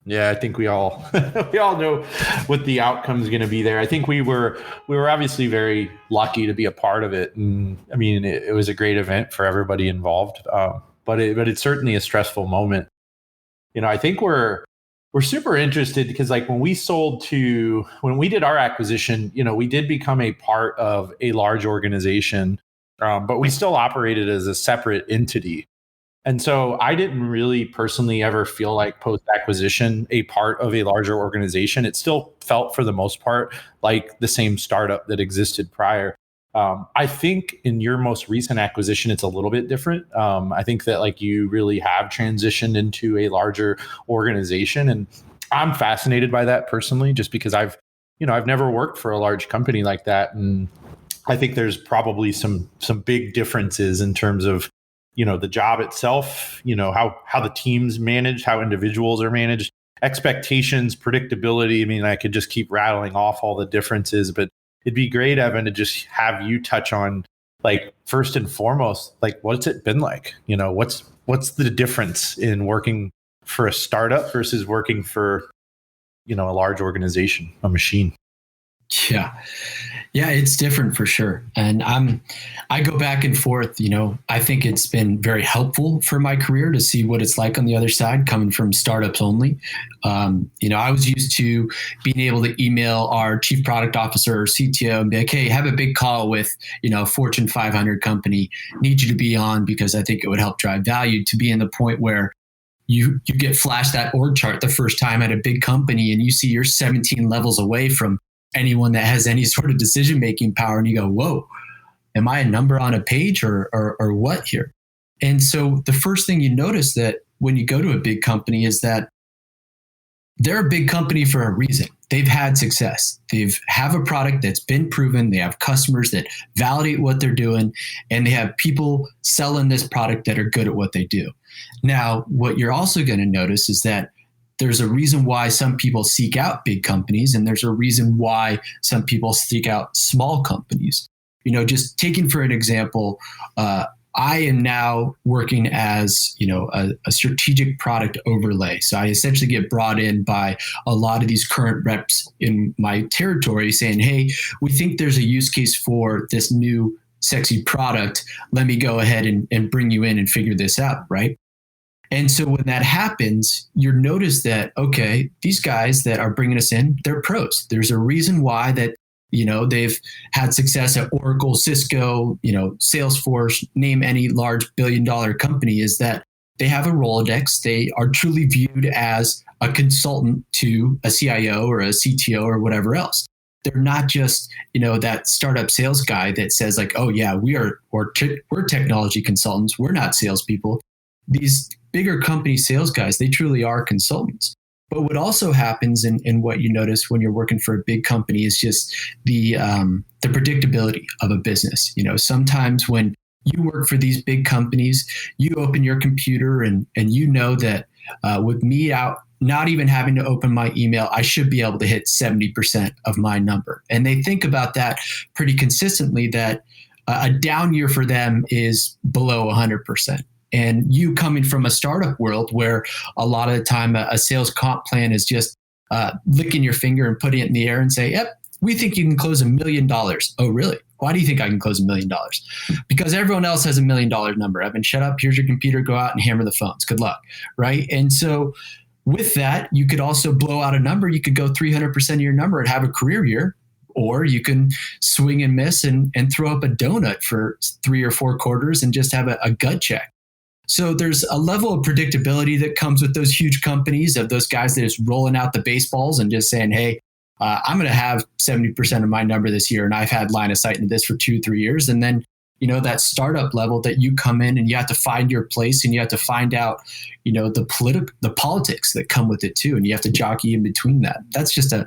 Yeah, I think we all know what the outcome is going to be there. I think we were obviously very lucky to be a part of it, and I mean, it was a great event for everybody involved. But it's certainly a stressful moment. I think we're super interested because, like, when we did our acquisition, we did become a part of a large organization, but we still operated as a separate entity. And so I didn't really personally ever feel like post-acquisition a part of a larger organization. It still felt, for the most part, like the same startup that existed prior. I think in your most recent acquisition, it's a little bit different. I think that, like, you really have transitioned into a larger organization, and I'm fascinated by that personally, just because I've never worked for a large company like that, and I think there's probably some big differences in terms of the job itself, how the team's managed, how individuals are managed, expectations, predictability. I mean, I could just keep rattling off all the differences, but it'd be great, Evan, to just have you touch on, like, first and foremost, like, what's it been like? What's the difference in working for a startup versus working for, a large organization, a machine? Yeah, it's different for sure. And I go back and forth. I think it's been very helpful for my career to see what it's like on the other side, coming from startups only. I was used to being able to email our chief product officer or CTO and be like, hey, have a big call with, Fortune 500 company, need you to be on because I think it would help drive value, to be in the point where you get flashed that org chart the first time at a big company and you see you're 17 levels away from anyone that has any sort of decision-making power. And you go, whoa, am I a number on a page or what here? And so the first thing you notice that when you go to a big company is that they're a big company for a reason. They've had success. They have a product that's been proven. They have customers that validate what they're doing, and they have people selling this product that are good at what they do. Now, what you're also going to notice is that there's a reason why some people seek out big companies, and there's a reason why some people seek out small companies. Just taking for an example, I am now working as, a strategic product overlay. So I essentially get brought in by a lot of these current reps in my territory saying, hey, we think there's a use case for this new sexy product. Let me go ahead and bring you in and figure this out, right? And so when that happens, you notice that, okay, these guys that are bringing us in, they're pros. There's a reason why that, they've had success at Oracle, Cisco, Salesforce, name any large billion-dollar company, is that they have a Rolodex. They are truly viewed as a consultant to a CIO or a CTO or whatever else. They're not just, that startup sales guy that says like, oh yeah, we're technology consultants. We're not salespeople. These bigger company sales guys, they truly are consultants. But what also happens and what you notice when you're working for a big company is just the predictability of a business. Sometimes when you work for these big companies, you open your computer and you know that with me out, not even having to open my email, I should be able to hit 70% of my number. And they think about that pretty consistently, that a down year for them is below 100%. And you coming from a startup world where a lot of the time a sales comp plan is just licking your finger and putting it in the air and say, yep, we think you can close $1 million. Oh, really? Why do you think I can close $1 million? Because everyone else has $1 million number. Evan, shut up. Here's your computer. Go out and hammer the phones. Good luck. Right. And so with that, you could also blow out a number. You could go 300% of your number and have a career year. Or you can swing and miss and throw up a donut for 3 or 4 quarters and just have a gut check. So there's a level of predictability that comes with those huge companies, of those guys that is rolling out the baseballs and just saying, hey, I'm going to have 70% of my number this year. And I've had line of sight into this for 2-3 years. And then, that startup level that you come in and you have to find your place and you have to find out, the politics that come with it too. And you have to jockey in between that. That's just a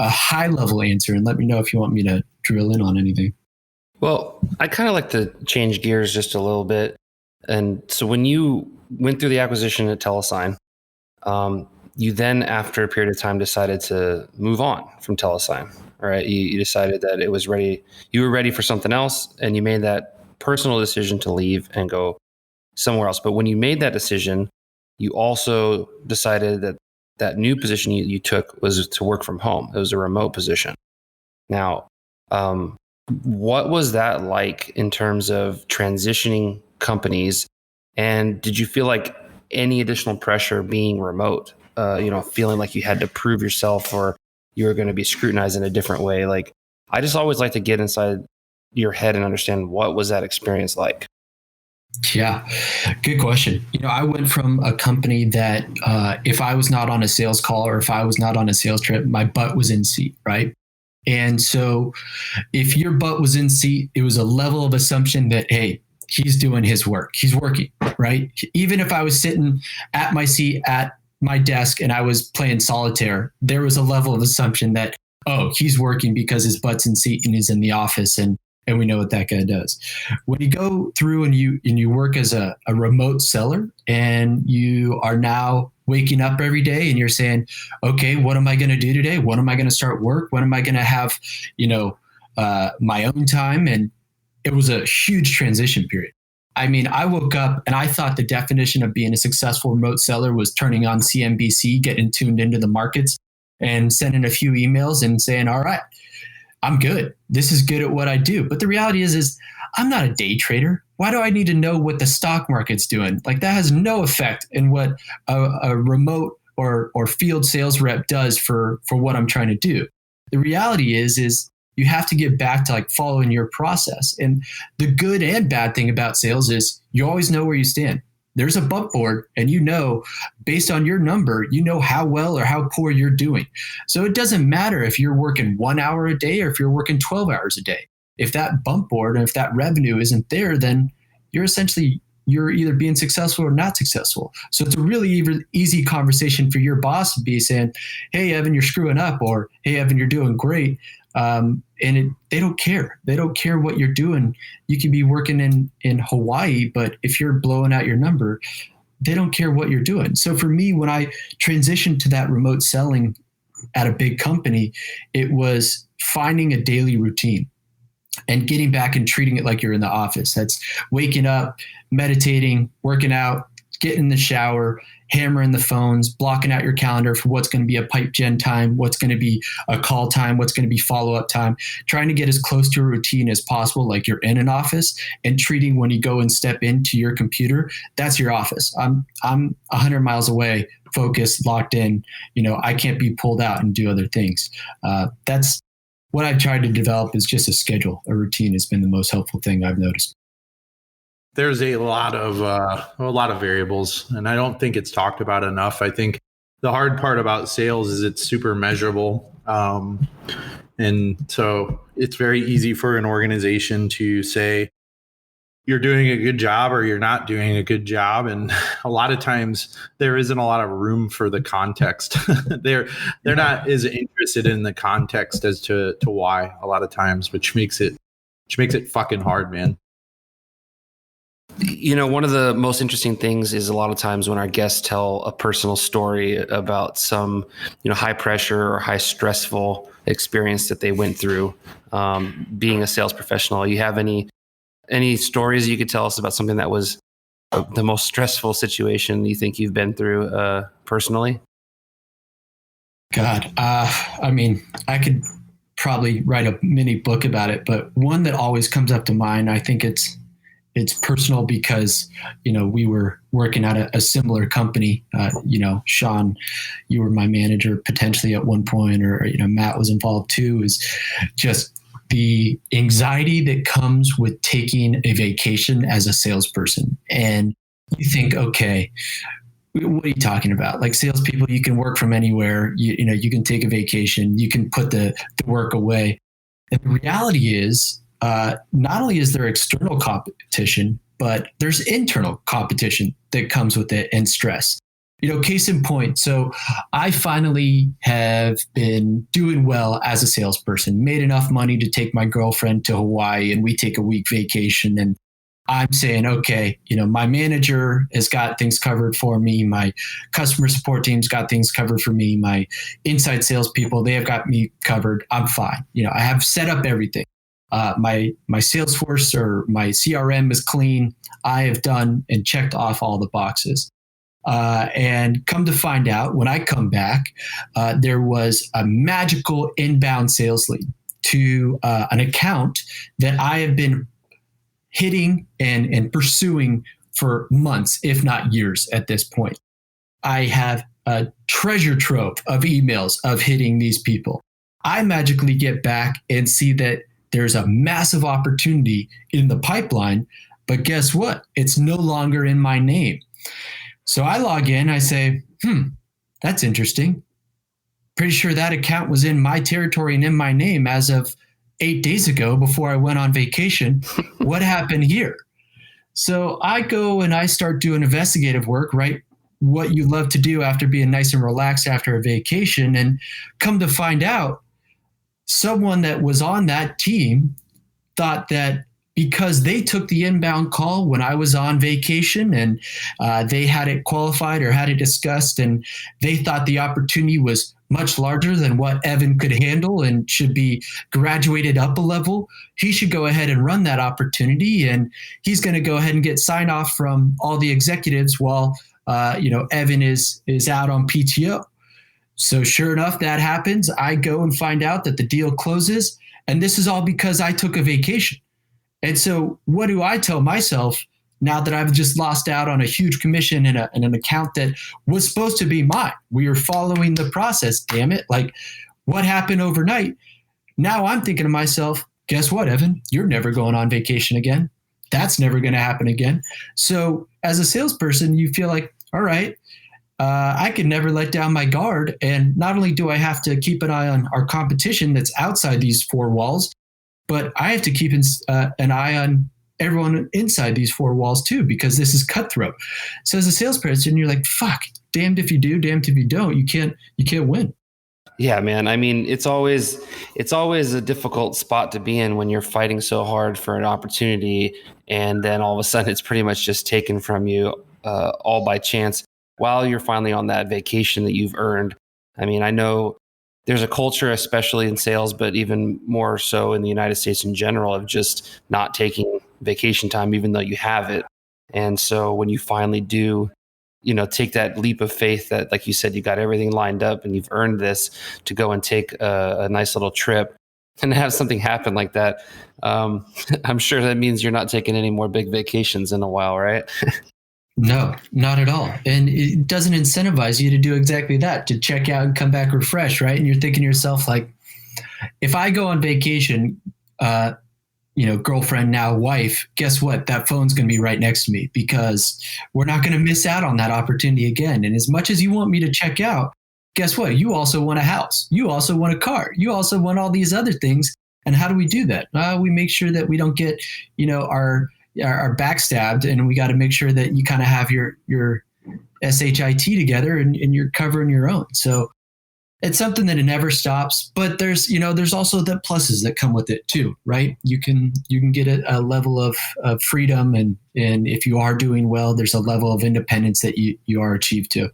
high level answer. And let me know if you want me to drill in on anything. Well, I kind of like to change gears just a little bit. And so when you went through the acquisition at Telesign, you then, after a period of time, decided to move on from Telesign. All right, you decided that it was ready. You were ready for something else, and you made that personal decision to leave and go somewhere else. But when you made that decision, you also decided that that new position you took was to work from home. It was a remote position. Now, what was that like in terms of transitioning companies? And did you feel like any additional pressure being remote? Feeling like you had to prove yourself or you were going to be scrutinized in a different way. Like, I just always like to get inside your head and understand, what was that experience like? Yeah, good question. I went from a company that if I was not on a sales call or if I was not on a sales trip, my butt was in seat, right? And so if your butt was in seat, it was a level of assumption that, hey, he's doing his work. He's working, right? Even if I was sitting at my seat at my desk and I was playing solitaire, there was a level of assumption that, oh, he's working because his butt's in seat and he's in the office, and we know what that guy does. When you go through and you work as a remote seller and you are now waking up every day and you're saying, okay, what am I going to do today? When am I going to start work? When am I going to have, my own time? And it was a huge transition period. I mean, I woke up and I thought the definition of being a successful remote seller was turning on CNBC, getting tuned into the markets and sending a few emails and saying, all right, I'm good. This is good at what I do. But the reality is I'm not a day trader. Why do I need to know what the stock market's doing? Like, that has no effect in what a remote or field sales rep does for what I'm trying to do. The reality is you have to get back to like following your process. And the good and bad thing about sales is you always know where you stand. There's a bump board and based on your number, how well or how poor you're doing. So it doesn't matter if you're working 1 hour a day or if you're working 12 hours a day. If that bump board and if that revenue isn't there, then you're either being successful or not successful. So it's a really easy conversation for your boss to be saying, hey, Evan, you're screwing up, or hey, Evan, you're doing great. They don't care. They don't care what you're doing. You can be working in Hawaii, but if you're blowing out your number, they don't care what you're doing. So for me, when I transitioned to that remote selling at a big company, it was finding a daily routine and getting back and treating it like you're in the office. That's waking up, meditating, working out, getting in the shower, hammering the phones, blocking out your calendar for what's going to be a pipe gen time, what's going to be a call time, what's going to be follow-up time, trying to get as close to a routine as possible, like you're in an office, and treating when you go and step into your computer, that's your office. I'm 100 miles away, focused, locked in. I can't be pulled out and do other things. That's what I've tried to develop, is just a schedule. A routine has been the most helpful thing I've noticed. There's a lot of variables, and I don't think it's talked about enough. I think the hard part about sales is it's super measurable. And so it's very easy for an organization to say you're doing a good job or you're not doing a good job. And a lot of times there isn't a lot of room for the context. They're not as interested in the context as to why a lot of times, which makes it fucking hard, man. One of the most interesting things is a lot of times when our guests tell a personal story about some, high pressure or high stressful experience that they went through being a sales professional. You have any stories you could tell us about something that was the most stressful situation you think you've been through personally? God, I could probably write a mini book about it, but one that always comes up to mind, I think it's personal because, we were working at a similar company. Sean, you were my manager potentially at one point, or, Matt was involved too, is just the anxiety that comes with taking a vacation as a salesperson. And you think, okay, what are you talking about? Like, salespeople, you can work from anywhere. You can take a vacation. You can put the work away. And the reality is, not only is there external competition, but there's internal competition that comes with it and stress. Case in point. So I finally have been doing well as a salesperson, made enough money to take my girlfriend to Hawaii and we take a week vacation. And I'm saying, okay, my manager has got things covered for me. My customer support team's got things covered for me. My inside salespeople, they have got me covered. I'm fine. I have set up everything. My Salesforce or my CRM is clean. I have done and checked off all the boxes. And come to find out, when I come back, there was a magical inbound sales lead to an account that I have been hitting and pursuing for months, if not years at this point. I have a treasure trove of emails of hitting these people. I magically get back and see that there's a massive opportunity in the pipeline, but guess what? It's no longer in my name. So I log in, I say, that's interesting. Pretty sure that account was in my territory and in my name as of 8 days ago before I went on vacation. What happened here? So I go and I start doing investigative work, right? What you love to do after being nice and relaxed after a vacation. And come to find out, someone that was on that team thought that because they took the inbound call when I was on vacation and they had it qualified or had it discussed, and they thought the opportunity was much larger than what Evan could handle and should be graduated up a level, he should go ahead and run that opportunity. And he's going to go ahead and get sign off from all the executives while Evan is out on PTO. So sure enough, that happens. I go and find out that the deal closes, and this is all because I took a vacation. And so what do I tell myself now that I've just lost out on a huge commission in an account that was supposed to be mine? We were following the process, damn it. Like, what happened overnight? Now I'm thinking to myself, guess what, Evan? You're never going on vacation again. That's never going to happen again. So as a salesperson, you feel like, all right, I can never let down my guard. And not only do I have to keep an eye on our competition that's outside these four walls, but I have to keep an eye on everyone inside these four walls too, because this is cutthroat. So as a salesperson, you're like, fuck, damned if you do, damned if you don't. You can't win. Yeah, man. I mean, it's always a difficult spot to be in when you're fighting so hard for an opportunity, and then all of a sudden it's pretty much just taken from you all by chance while you're finally on that vacation that you've earned. I mean, I know there's a culture, especially in sales, but even more so in the United States in general, of just not taking vacation time, even though you have it. And so when you finally do, take that leap of faith that, like you said, you got everything lined up and you've earned this to go and take a nice little trip and have something happen like that. I'm sure that means you're not taking any more big vacations in a while, right? No, not at all. And it doesn't incentivize you to do exactly that, to check out and come back refreshed, right? And you're thinking to yourself, like, if I go on vacation, girlfriend, now wife, guess what? That phone's going to be right next to me because we're not going to miss out on that opportunity again. And as much as you want me to check out, guess what? You also want a house. You also want a car. You also want all these other things. And how do we do that? We make sure that we don't get, our backstabbed, and we got to make sure that you kind of have your SHIT together and you're covering your own. So it's something that it never stops, but there's also the pluses that come with it too, right? You can get a level of freedom, and if you are doing well, there's a level of independence that you are achieved to.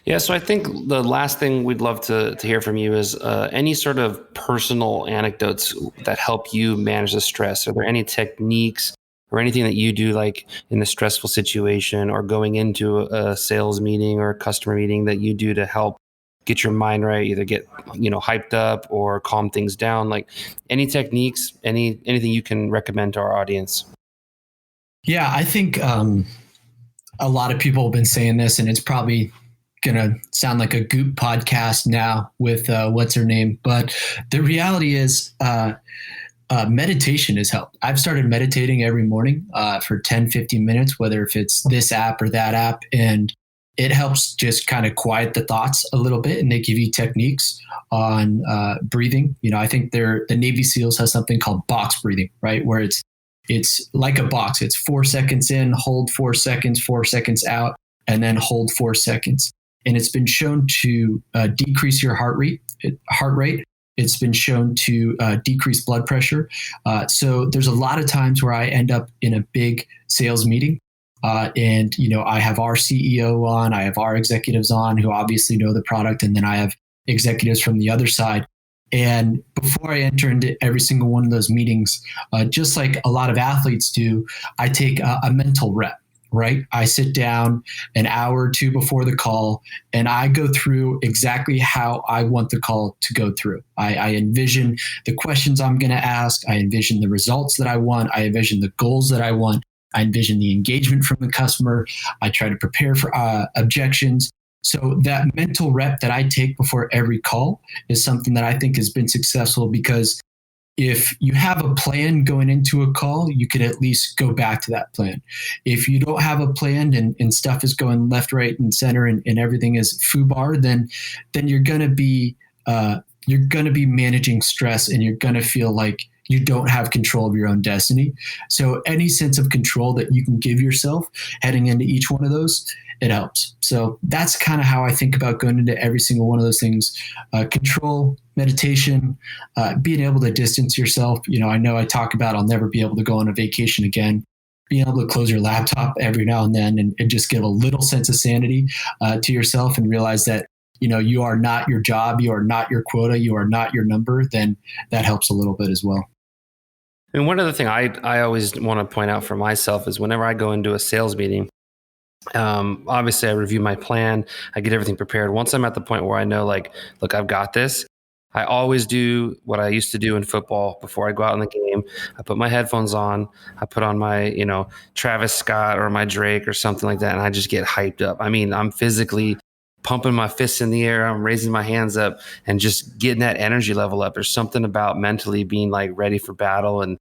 Yeah, so I think the last thing we'd love to hear from you is any sort of personal anecdotes that help you manage the stress. Are there any techniques or anything that you do, like in a stressful situation or going into a sales meeting or a customer meeting, that you do to help get your mind right, either get hyped up or calm things down? Like any techniques, anything you can recommend to our audience? Yeah, I think a lot of people have been saying this, and it's probably gonna sound like a Goop podcast now with what's her name, but the reality is meditation has helped. I've started meditating every morning for 10, 15 minutes, whether if it's this app or that app, and it helps just kind of quiet the thoughts a little bit, and they give you techniques on breathing. I think the Navy SEALs has something called box breathing, right? Where it's like a box. It's 4 seconds in, hold 4 seconds, 4 seconds out, and then hold 4 seconds. And it's been shown to decrease your heart rate. It's been shown to decrease blood pressure. So there's a lot of times where I end up in a big sales meeting. And I have our CEO on, I have our executives on who obviously know the product. And then I have executives from the other side. And before I enter into every single one of those meetings, just like a lot of athletes do, I take a mental rep. Right? I sit down an hour or two before the call and I go through exactly how I want the call to go through. I envision the questions I'm going to ask. I envision the results that I want. I envision the goals that I want. I envision the engagement from the customer. I try to prepare for objections. So that mental rep that I take before every call is something that I think has been successful, because if you have a plan going into a call, you could at least go back to that plan. If you don't have a plan and stuff is going left, right, and center and everything is foobar, then you're going to be managing stress, and you're going to feel like you don't have control of your own destiny. So any sense of control that you can give yourself heading into each one of those, it helps. So that's kind of how I think about going into every single one of those things. Control, meditation, being able to distance yourself. I know I talk about I'll never be able to go on a vacation again. Being able to close your laptop every now and then and just give a little sense of sanity to yourself and realize that, you are not your job, you are not your quota, you are not your number, then that helps a little bit as well. And one other thing I always want to point out for myself is whenever I go into a sales meeting, obviously I review my plan, I get everything prepared. Once I'm at the point where I know, like, look, I've got this, I always do what I used to do in football before I go out in the game. I put my headphones on, I put on my, Travis Scott or my Drake or something like that, and I just get hyped up. I mean, I'm physically pumping my fists in the air, I'm raising my hands up and just getting that energy level up. There's something about mentally being like ready for battle and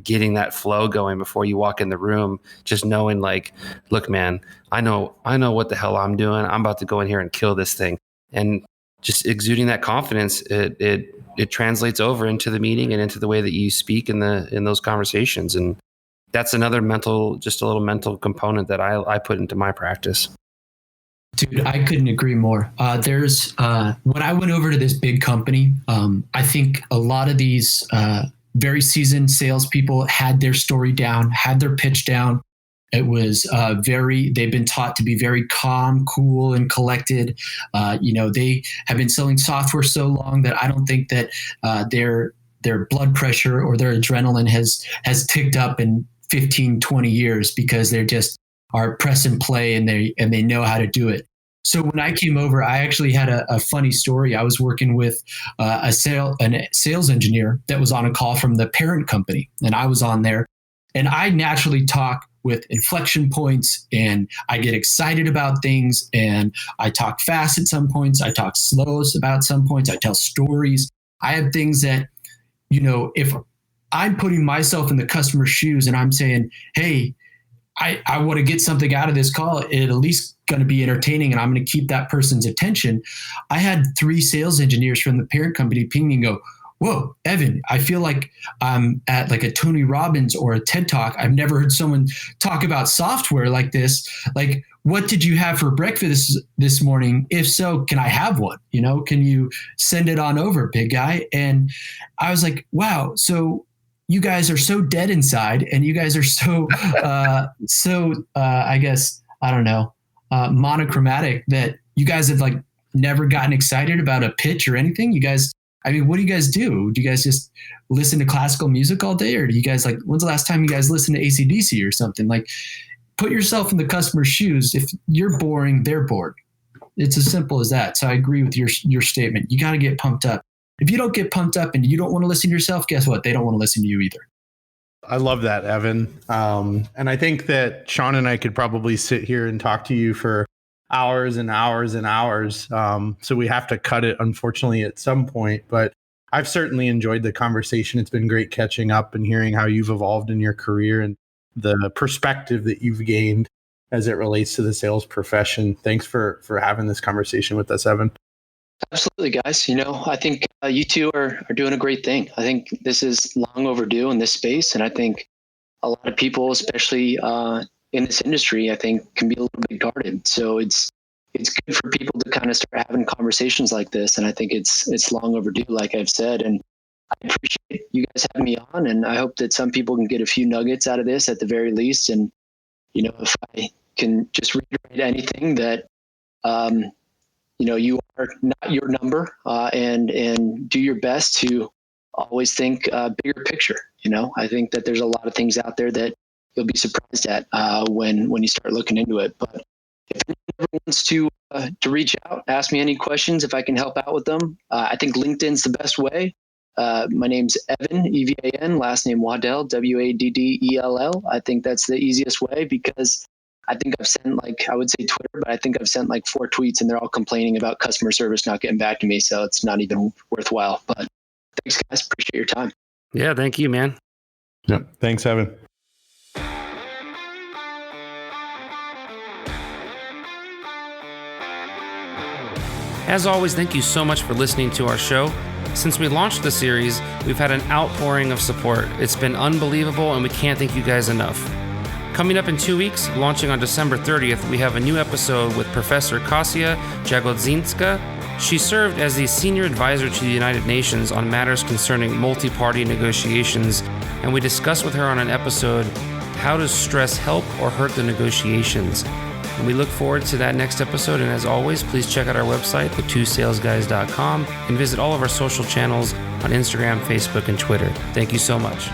getting that flow going before you walk in the room, just knowing like, look, man, I know what the hell I'm doing. I'm about to go in here and kill this thing. And just exuding that confidence, it translates over into the meeting and into the way that you speak in those conversations. And that's another just a little mental component that I put into my practice. Dude, I couldn't agree more. There's when I went over to this big company, I think a lot of these very seasoned salespeople had their story down, had their pitch down. It was they've been taught to be very calm, cool, and collected. They have been selling software so long that I don't think that their blood pressure or their adrenaline has ticked up in 15, 20 years, because they're just are press and play and they know how to do it. So when I came over, I actually had a funny story. I was working with a sales engineer that was on a call from the parent company, and I was on there. And I naturally talk with inflection points, and I get excited about things, and I talk fast at some points. I talk slow about some points. I tell stories. I have things that, if I'm putting myself in the customer's shoes and I'm saying, hey, I want to get something out of this call, it at least going to be entertaining and I'm going to keep that person's attention. I had 3 sales engineers from the parent company ping me and go, whoa, Evan, I feel like I'm at like a Tony Robbins or a TED Talk. I've never heard someone talk about software like this. Like, what did you have for breakfast this morning? If so, can I have one? Can you send it on over, big guy? And I was like, wow. So you guys are so dead inside, and you guys are so, I guess, I don't know, monochromatic, that you guys have like never gotten excited about a pitch or anything. You guys, I mean, what do you guys do? Do you guys just listen to classical music all day? Or do you guys when's the last time you guys listened to AC/DC or something? Like, put yourself in the customer's shoes. If you're boring, they're bored. It's as simple as that. So I agree with your statement. You got to get pumped up. If you don't get pumped up and you don't want to listen to yourself, guess what? They don't want to listen to you either. I love that, Evan. And I think that Sean and I could probably sit here and talk to you for hours and hours and hours. So we have to cut it, unfortunately, at some point. But I've certainly enjoyed the conversation. It's been great catching up and hearing how you've evolved in your career and the perspective that you've gained. as it relates to the sales profession. Thanks for having this conversation with us, Evan. Absolutely, guys. I think you two are doing a great thing. I think this is long overdue in this space. And I think a lot of people, especially in this industry, I think can be a little bit guarded. So it's good for people to kind of start having conversations like this. And I think it's long overdue, like I've said. And I appreciate you guys having me on. And I hope that some people can get a few nuggets out of this at the very least. And, if I can just reiterate anything that, you are not your number, and do your best to always think bigger picture. I think that there's a lot of things out there that you'll be surprised at when you start looking into it. But if anyone wants to reach out, ask me any questions if I can help out with them. I think LinkedIn's the best way. My name's Evan, Evan, last name Waddell, Waddell. I think that's the easiest way because I think I've sent I would say Twitter, but I think I've sent 4 tweets and they're all complaining about customer service not getting back to me. So it's not even worthwhile. But thanks, guys. Appreciate your time. Yeah, thank you, man. Yep. Thanks, Evan. As always, thank you so much for listening to our show. Since we launched the series, we've had an outpouring of support. It's been unbelievable, and we can't thank you guys enough. Coming up in 2 weeks, launching on December 30th, we have a new episode with Professor Kasia Jagodzinska. She served as the senior advisor to the United Nations on matters concerning multi-party negotiations, and we discussed with her on an episode, how does stress help or hurt the negotiations? And we look forward to that next episode, and as always, please check out our website, the2salesguys.com, and visit all of our social channels on Instagram, Facebook, and Twitter. Thank you so much.